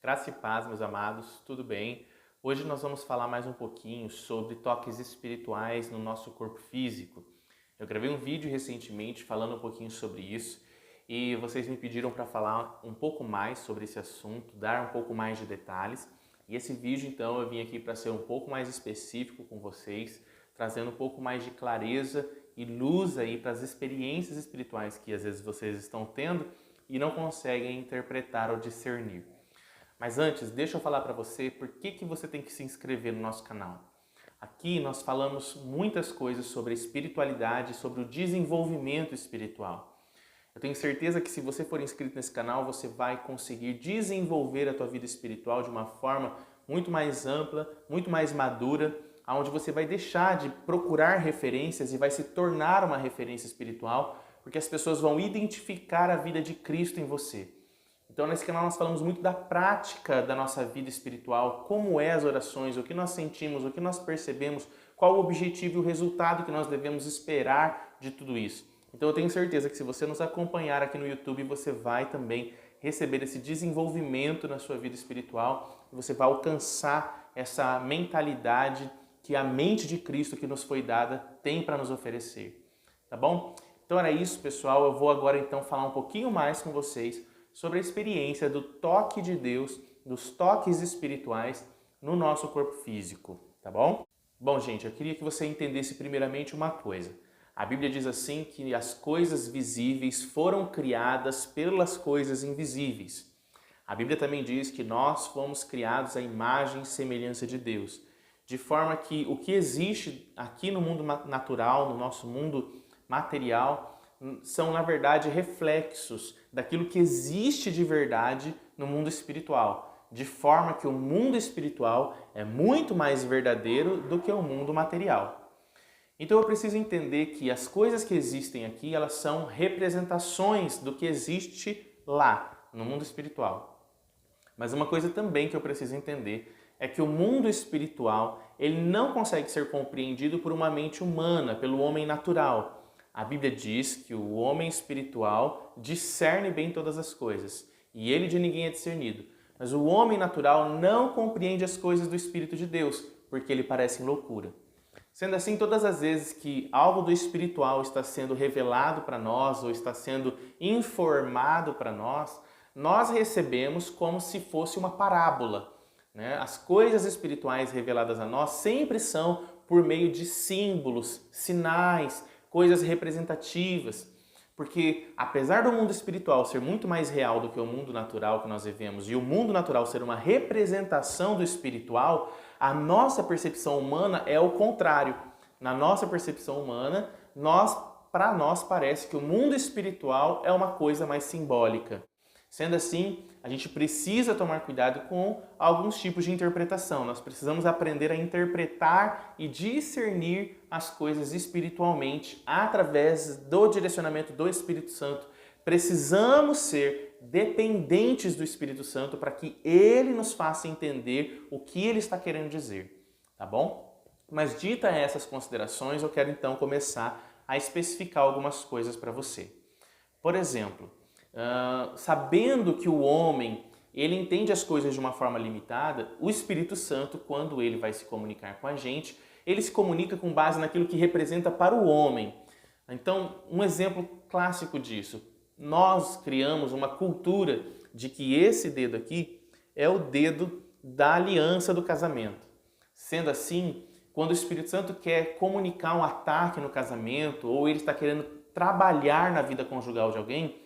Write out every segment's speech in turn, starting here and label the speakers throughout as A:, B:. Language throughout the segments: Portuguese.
A: Graça e paz, meus amados, tudo bem? Hoje nós vamos falar mais um pouquinho sobre toques espirituais no nosso corpo físico. Eu gravei um vídeo recentemente falando um pouquinho sobre isso e vocês me pediram para falar um pouco mais sobre esse assunto, dar um pouco mais de detalhes. E esse vídeo, então, eu vim aqui para ser um pouco mais específico com vocês, trazendo um pouco mais de clareza e luz aí para as experiências espirituais que às vezes vocês estão tendo e não conseguem interpretar ou discernir. Mas antes, deixa eu falar para você por que você tem que se inscrever no nosso canal. Aqui nós falamos muitas coisas sobre a espiritualidade, sobre o desenvolvimento espiritual. Eu tenho certeza que se você for inscrito nesse canal, você vai conseguir desenvolver a tua vida espiritual de uma forma muito mais ampla, muito mais madura, onde você vai deixar de procurar referências e vai se tornar uma referência espiritual, porque as pessoas vão identificar a vida de Cristo em você. Então, nesse canal nós falamos muito da prática da nossa vida espiritual, como é as orações, o que nós sentimos, o que nós percebemos, qual o objetivo e o resultado que nós devemos esperar de tudo isso. Então, eu tenho certeza que se você nos acompanhar aqui no YouTube, você vai também receber esse desenvolvimento na sua vida espiritual e você vai alcançar essa mentalidade que a mente de Cristo que nos foi dada tem para nos oferecer. Tá bom? Então, era isso, pessoal. Eu vou agora então falar um pouquinho mais com vocês sobre a experiência do toque de Deus, dos toques espirituais no nosso corpo físico, tá bom? Bom, gente, eu queria que você entendesse primeiramente uma coisa. A Bíblia diz assim que as coisas visíveis foram criadas pelas coisas invisíveis. A Bíblia também diz que nós fomos criados à imagem e semelhança de Deus, de forma que o que existe aqui no mundo natural, no nosso mundo material, são, na verdade, reflexos daquilo que existe de verdade no mundo espiritual, de forma que o mundo espiritual é muito mais verdadeiro do que o mundo material. Então eu preciso entender que as coisas que existem aqui, elas são representações do que existe lá, no mundo espiritual. Mas uma coisa também que eu preciso entender é que o mundo espiritual, ele não consegue ser compreendido por uma mente humana, pelo homem natural. A Bíblia diz que o homem espiritual discerne bem todas as coisas, e ele de ninguém é discernido. Mas o homem natural não compreende as coisas do Espírito de Deus, porque ele parece loucura. Sendo assim, todas as vezes que algo do espiritual está sendo revelado para nós, ou está sendo informado para nós, nós recebemos como se fosse uma parábola, né? As coisas espirituais reveladas a nós sempre são por meio de símbolos, sinais, coisas representativas, porque apesar do mundo espiritual ser muito mais real do que o mundo natural que nós vivemos e o mundo natural ser uma representação do espiritual, a nossa percepção humana é o contrário. Na nossa percepção humana, para nós parece que o mundo espiritual é uma coisa mais simbólica. Sendo assim, a gente precisa tomar cuidado com alguns tipos de interpretação. Nós precisamos aprender a interpretar e discernir as coisas espiritualmente através do direcionamento do Espírito Santo. Precisamos ser dependentes do Espírito Santo para que ele nos faça entender o que ele está querendo dizer, tá bom? Mas dita essas considerações, eu quero então começar a especificar algumas coisas para você. Por exemplo, sabendo que o homem ele entende as coisas de uma forma limitada, o Espírito Santo, quando ele vai se comunicar com a gente, ele se comunica com base naquilo que representa para o homem. Então, um exemplo clássico disso, nós criamos uma cultura de que esse dedo aqui é o dedo da aliança do casamento. Sendo assim, quando o Espírito Santo quer comunicar um ataque no casamento ou ele está querendo trabalhar na vida conjugal de alguém,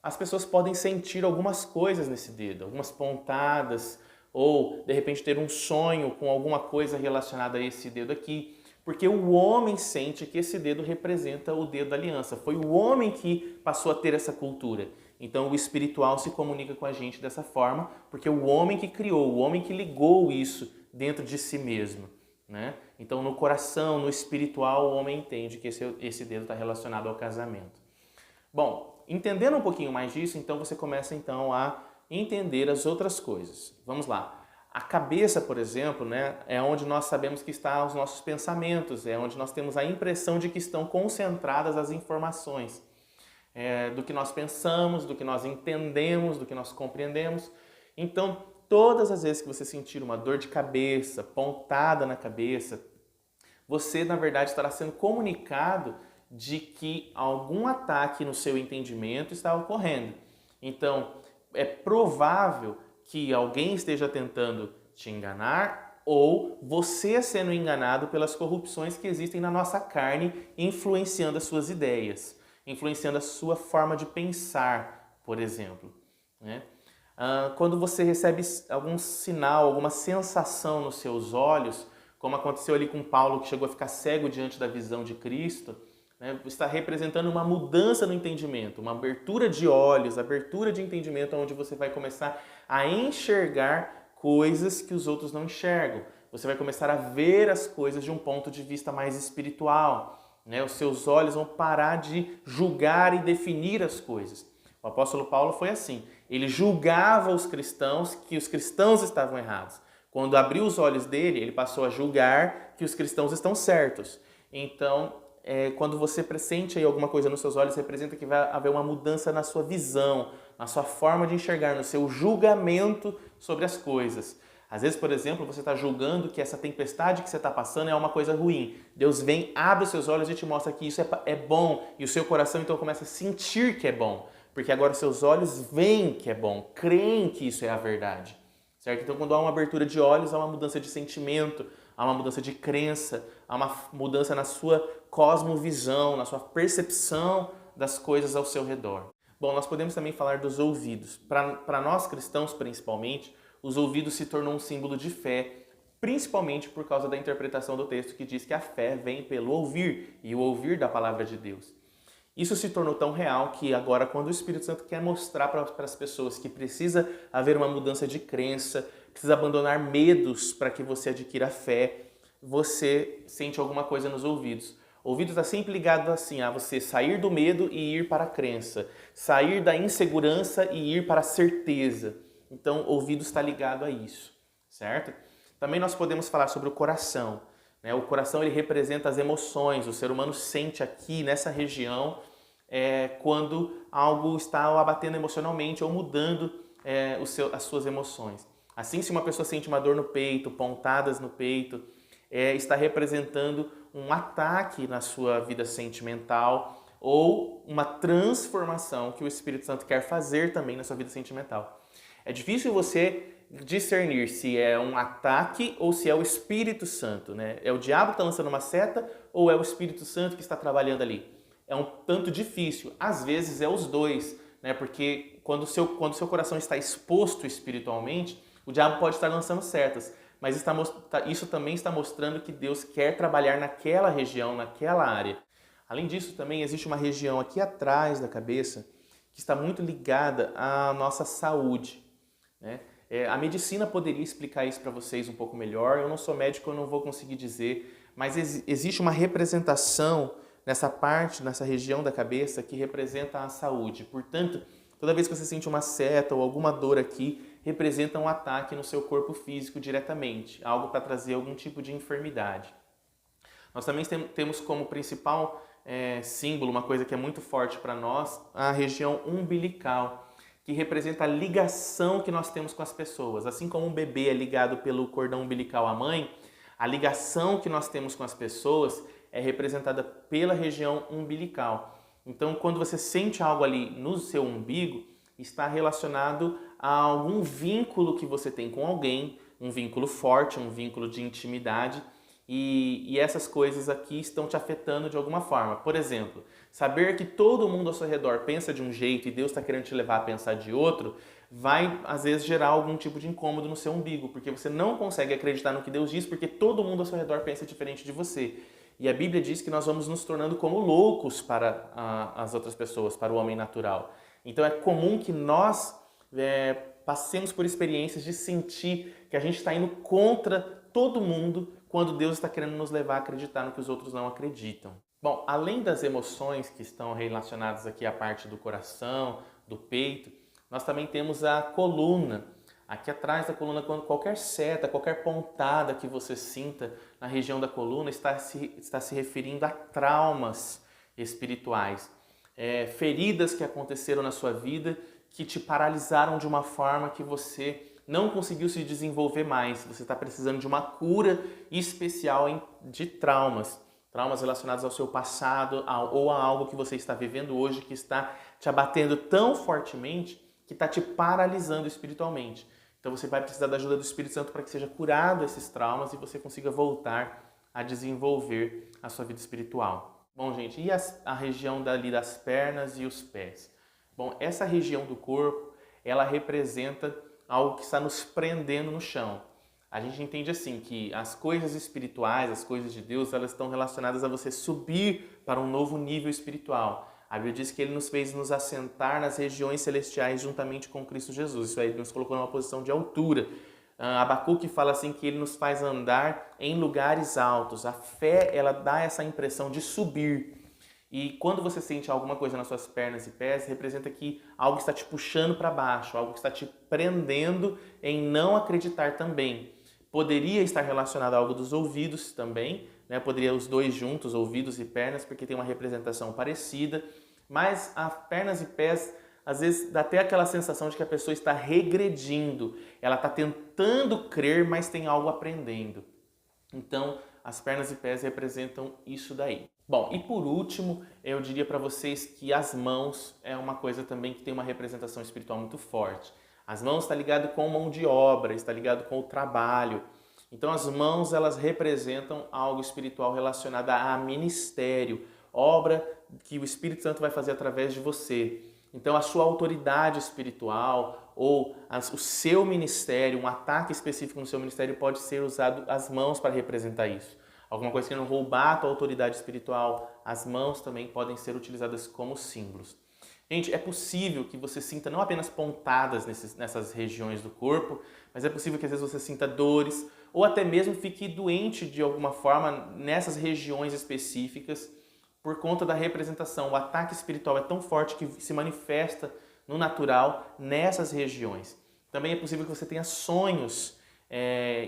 A: as pessoas podem sentir algumas coisas nesse dedo, algumas pontadas, ou de repente ter um sonho com alguma coisa relacionada a esse dedo aqui, porque o homem sente que esse dedo representa o dedo da aliança. Foi o homem que passou a ter essa cultura. Então o espiritual se comunica com a gente dessa forma, porque o homem que criou, o homem que ligou isso dentro de si mesmo, né? Então no coração, no espiritual, o homem entende que esse dedo está relacionado ao casamento. Bom, entendendo um pouquinho mais disso, então você começa então a entender as outras coisas. Vamos lá. A cabeça, por exemplo, né, é onde nós sabemos que estão os nossos pensamentos, é onde nós temos a impressão de que estão concentradas as informações. Do que nós pensamos, do que nós entendemos, do que nós compreendemos. Então, todas as vezes que você sentir uma dor de cabeça, pontada na cabeça, você, na verdade, estará sendo comunicado de que algum ataque no seu entendimento está ocorrendo. Então, é provável que alguém esteja tentando te enganar ou você sendo enganado pelas corrupções que existem na nossa carne, influenciando as suas ideias, influenciando a sua forma de pensar, por exemplo, né? Quando você recebe algum sinal, alguma sensação nos seus olhos, como aconteceu ali com Paulo, que chegou a ficar cego diante da visão de Cristo, né, está representando uma mudança no entendimento, uma abertura de olhos, abertura de entendimento, onde você vai começar a enxergar coisas que os outros não enxergam. Você vai começar a ver as coisas de um ponto de vista mais espiritual, né? Os seus olhos vão parar de julgar e definir as coisas. O apóstolo Paulo foi assim. Ele julgava os cristãos que os cristãos estavam errados. Quando abriu os olhos dele, ele passou a julgar que os cristãos estão certos. Então, quando você pressente aí alguma coisa nos seus olhos, representa que vai haver uma mudança na sua visão, na sua forma de enxergar, no seu julgamento sobre as coisas. Às vezes, por exemplo, você está julgando que essa tempestade que você está passando é uma coisa ruim. Deus vem, abre os seus olhos e te mostra que isso é bom. E o seu coração então começa a sentir que é bom. Porque agora seus olhos veem que é bom, creem que isso é a verdade. Certo? Então, quando há uma abertura de olhos, há uma mudança de sentimento, há uma mudança de crença, há uma mudança na sua cosmovisão, na sua percepção das coisas ao seu redor. Bom, nós podemos também falar dos ouvidos. Para nós cristãos, principalmente, os ouvidos se tornam um símbolo de fé, principalmente por causa da interpretação do texto que diz que a fé vem pelo ouvir, e o ouvir da palavra de Deus. Isso se tornou tão real que agora, quando o Espírito Santo quer mostrar para as pessoas que precisa haver uma mudança de crença, precisa abandonar medos para que você adquira fé, você sente alguma coisa nos ouvidos. O ouvido está sempre ligado assim a você sair do medo e ir para a crença, sair da insegurança e ir para a certeza. Então, o ouvido está ligado a isso, certo? Também nós podemos falar sobre o coração. Né? O coração ele representa as emoções, o ser humano sente aqui nessa região quando algo está o abatendo emocionalmente ou mudando as suas emoções. Assim, se uma pessoa sente uma dor no peito, pontadas no peito, está representando um ataque na sua vida sentimental ou uma transformação que o Espírito Santo quer fazer também na sua vida sentimental. É difícil você discernir se é um ataque ou se é o Espírito Santo, né? É o diabo que está lançando uma seta ou é o Espírito Santo que está trabalhando ali? É um tanto difícil. Às vezes é os dois, né? Porque quando o seu coração está exposto espiritualmente, o diabo pode estar lançando setas, mas isso também está mostrando que Deus quer trabalhar naquela região, naquela área. Além disso, também existe uma região aqui atrás da cabeça que está muito ligada à nossa saúde, né? A medicina poderia explicar isso para vocês um pouco melhor. Eu não sou médico, eu não vou conseguir dizer, mas existe uma representação nessa parte, nessa região da cabeça que representa a saúde. Portanto, toda vez que você sente uma seta ou alguma dor aqui, representa um ataque no seu corpo físico diretamente, algo para trazer algum tipo de enfermidade. Nós também temos como principal símbolo, uma coisa que é muito forte para nós, a região umbilical, que representa a ligação que nós temos com as pessoas. Assim como um bebê é ligado pelo cordão umbilical à mãe, a ligação que nós temos com as pessoas é representada pela região umbilical. Então, quando você sente algo ali no seu umbigo, está relacionado a algum vínculo que você tem com alguém, um vínculo forte, um vínculo de intimidade, e essas coisas aqui estão te afetando de alguma forma. Por exemplo, saber que todo mundo ao seu redor pensa de um jeito e Deus está querendo te levar a pensar de outro, vai às vezes gerar algum tipo de incômodo no seu umbigo, porque você não consegue acreditar no que Deus diz, porque todo mundo ao seu redor pensa diferente de você. E a Bíblia diz que nós vamos nos tornando como loucos para as outras pessoas, para o homem natural. Então é comum que nós passemos por experiências de sentir que a gente está indo contra todo mundo quando Deus está querendo nos levar a acreditar no que os outros não acreditam. Bom, além das emoções que estão relacionadas aqui à parte do coração, do peito, nós também temos a coluna. Aqui atrás da coluna, quando qualquer seta, qualquer pontada que você sinta na região da coluna está se referindo a traumas espirituais. Feridas que aconteceram na sua vida que te paralisaram de uma forma que você não conseguiu se desenvolver mais. Você está precisando de uma cura especial de traumas. Traumas relacionados ao seu passado ou a algo que você está vivendo hoje que está te abatendo tão fortemente que está te paralisando espiritualmente. Então você vai precisar da ajuda do Espírito Santo para que seja curado esses traumas e você consiga voltar a desenvolver a sua vida espiritual. Bom, gente, e a região dali das pernas e os pés? Bom, essa região do corpo, ela representa algo que está nos prendendo no chão. A gente entende assim que as coisas espirituais, as coisas de Deus, elas estão relacionadas a você subir para um novo nível espiritual. A Bíblia diz que Ele nos fez nos assentar nas regiões celestiais juntamente com Cristo Jesus. Isso aí nos colocou numa posição de altura. Abacuque fala assim que Ele nos faz andar em lugares altos. A fé, ela dá essa impressão de subir. E quando você sente alguma coisa nas suas pernas e pés, representa que algo está te puxando para baixo, algo que está te prendendo em não acreditar também. Poderia estar relacionado a algo dos ouvidos também, né? Poderia os dois juntos, ouvidos e pernas, porque tem uma representação parecida, mas as pernas e pés, às vezes dá até aquela sensação de que a pessoa está regredindo, ela está tentando crer, mas tem algo aprendendo. Então, as pernas e pés representam isso daí. Bom, e por último, eu diria para vocês que as mãos é uma coisa também que tem uma representação espiritual muito forte. As mãos está ligado com mão de obra, está ligado com o trabalho. Então as mãos, elas representam algo espiritual relacionado a ministério, obra que o Espírito Santo vai fazer através de você. Então a sua autoridade espiritual ou o seu ministério, um ataque específico no seu ministério pode ser usado as mãos para representar isso. Alguma coisa que não roubar a tua autoridade espiritual, as mãos também podem ser utilizadas como símbolos. Gente, é possível que você sinta não apenas pontadas nessas regiões do corpo, mas é possível que às vezes você sinta dores ou até mesmo fique doente de alguma forma nessas regiões específicas por conta da representação. O ataque espiritual é tão forte que se manifesta no natural nessas regiões. Também é possível que você tenha sonhos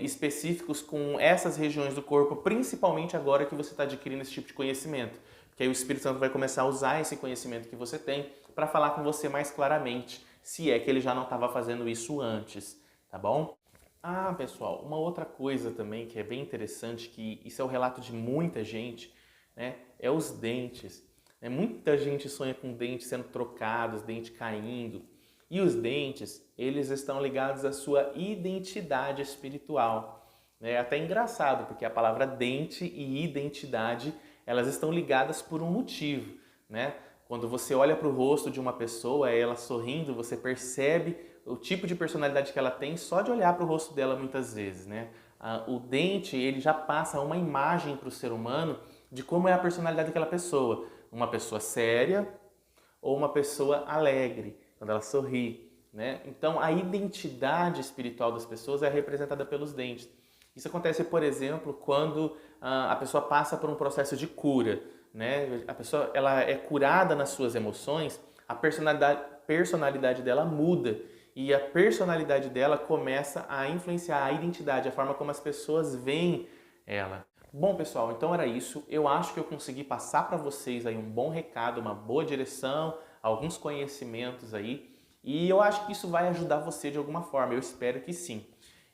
A: específicos com essas regiões do corpo, principalmente agora que você está adquirindo esse tipo de conhecimento. Porque aí o Espírito Santo vai começar a usar esse conhecimento que você tem para falar com você mais claramente, se é que ele já não estava fazendo isso antes, tá bom? Ah, pessoal, uma outra coisa também que é bem interessante, que isso é o relato de muita gente, né? É os dentes. Muita gente sonha com dentes sendo trocados, dente caindo. E os dentes, eles estão ligados à sua identidade espiritual. É até engraçado, porque a palavra dente e identidade, elas estão ligadas por um motivo, né? Quando você olha para o rosto de uma pessoa, ela sorrindo, você percebe o tipo de personalidade que ela tem só de olhar para o rosto dela muitas vezes, né? O dente, ele já passa uma imagem para o ser humano de como é a personalidade daquela pessoa. Uma pessoa séria ou uma pessoa alegre, quando ela sorri, né? Então, a identidade espiritual das pessoas é representada pelos dentes. Isso acontece, por exemplo, quando a pessoa passa por um processo de cura, né? A pessoa ela é curada nas suas emoções, a personalidade dela muda e a personalidade dela começa a influenciar a identidade, a forma como as pessoas veem ela. Bom, pessoal, então era isso. Eu acho que eu consegui passar para vocês aí um bom recado, uma boa direção, alguns conhecimentos aí, e eu acho que isso vai ajudar você de alguma forma. Eu espero que sim.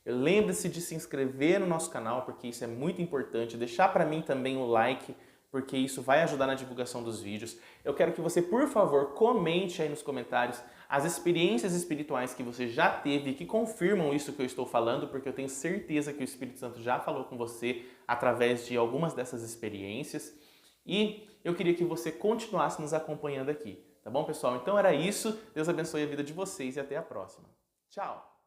A: Lembre-se de se inscrever no nosso canal, porque isso é muito importante. Deixar para mim também o like, porque isso vai ajudar na divulgação dos vídeos. Eu quero que você, por favor, comente aí nos comentários as experiências espirituais que você já teve e que confirmam isso que eu estou falando, porque eu tenho certeza que o Espírito Santo já falou com você através de algumas dessas experiências. E eu queria que você continuasse nos acompanhando aqui, tá bom, pessoal? Então era isso. Deus abençoe a vida de vocês e até a próxima. Tchau!